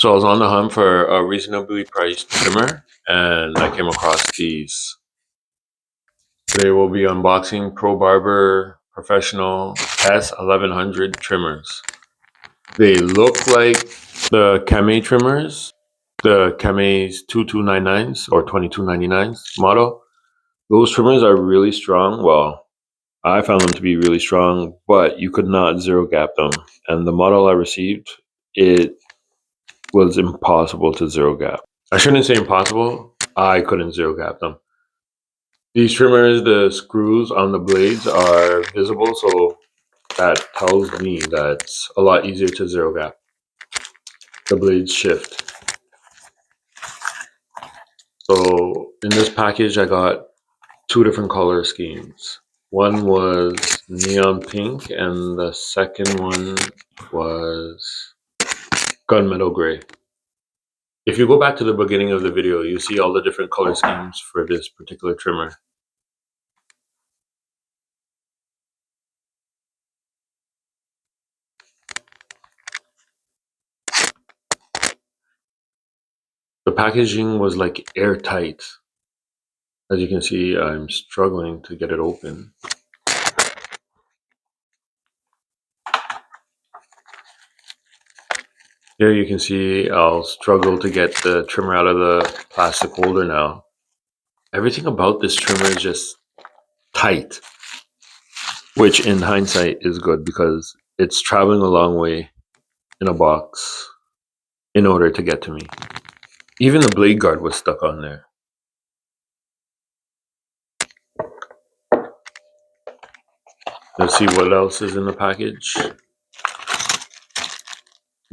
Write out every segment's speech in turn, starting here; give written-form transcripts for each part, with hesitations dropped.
So I was on the hunt for a reasonably priced trimmer, and I came across these. Today we'll be unboxing Pro Barber Professional S1100 trimmers. They look like the Kame trimmers, the Kame's 2299s or 2299s model. Those trimmers are really strong. Well, I found them to be really strong, but you could not zero gap them. And the model I received, it was impossible to zero gap. I shouldn't say impossible. I couldn't zero gap them. These trimmers, the screws on the blades are visible, so that tells me that it's a lot easier to zero gap. The blades shift. So in this package, I got two different color schemes. One was neon pink, and the second one was gunmetal gray. If you go back to the beginning of the video, you see all the different color schemes for this particular trimmer. The packaging was like airtight. As you can see, I'm struggling to get it open. Here you can see I'll struggle to get the trimmer out of the plastic holder now. Everything about this trimmer is just tight, which in hindsight is good because it's traveling a long way in a box in order to get to me. Even the blade guard was stuck on there. Let's see what else is in the package.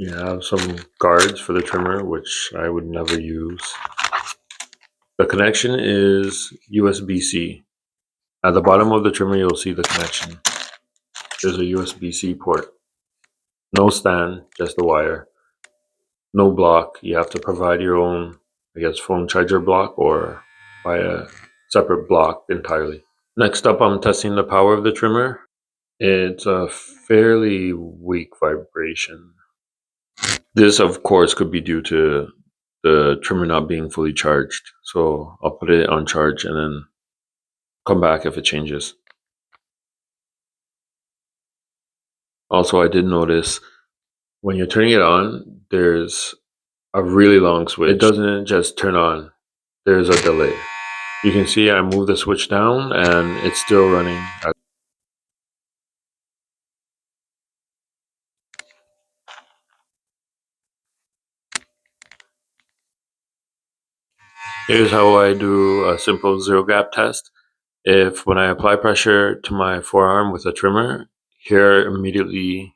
You have some guards for the trimmer, which I would never use. The connection is USB-C. At the bottom of the trimmer, you'll see the connection. There's a USB-C port. No stand, just the wire. No block. You have to provide your own, I guess, phone charger block or buy a separate block entirely. Next up, I'm testing the power of the trimmer. It's a fairly weak vibration. This, of course, could be due to the trimmer not being fully charged. So I'll put it on charge and then come back if it changes. Also, I did notice when you're turning it on, there's a really long switch. It doesn't just turn on. There's a delay. You can see I move the switch down and it's still running. Here's how I do a simple zero gap test. If when I apply pressure to my forearm with a trimmer, hair immediately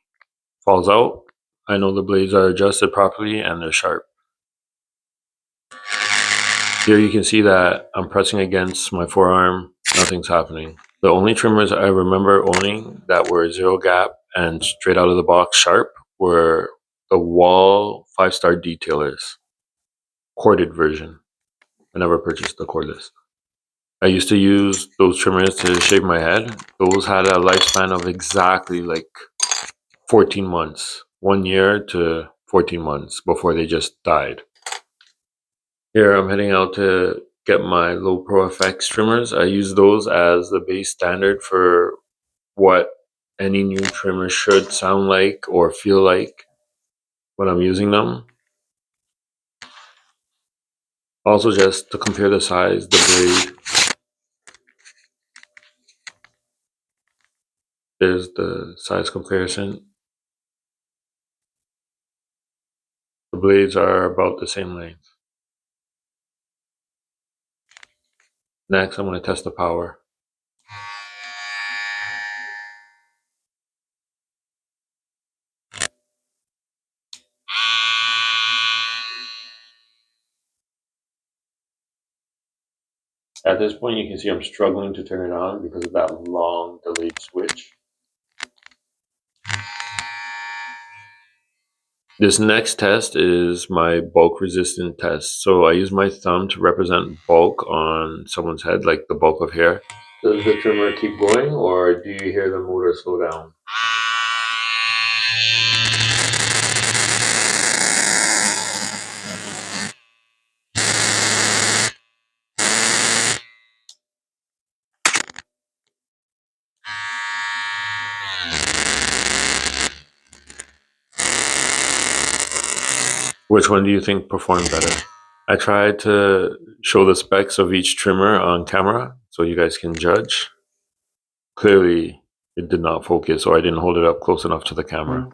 falls out, I know the blades are adjusted properly and they're sharp. Here you can see that I'm pressing against my forearm, nothing's happening. The only trimmers I remember owning that were zero gap and straight out of the box sharp were the Wall 5-star detailers, corded version. I never purchased the cordless. I used to use those trimmers to shave my head. Those had a lifespan of exactly like 14 months, 1 year to 14 months before they just died. Here I'm heading out to get my Low Pro FX trimmers. I use those as the base standard for what any new trimmer should sound like or feel like when I'm using them. Also, just to compare the size, the blade. There's the size comparison. The blades are about the same length. Next, I'm going to test the power. At this point, you can see I'm struggling to turn it on because of that long delayed switch. This next test is my bulk resistant test. So I use my thumb to represent bulk on someone's head, like the bulk of hair. Does the trimmer keep going, or do you hear the motor slow down? Which one do you think performed better? I tried to show the specs of each trimmer on camera so you guys can judge. Clearly, it did not focus, or I didn't hold it up close enough to the camera.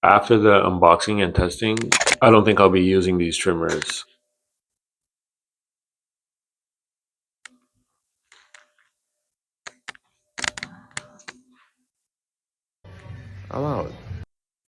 After the unboxing and testing, I don't think I'll be using these trimmers. I'm out.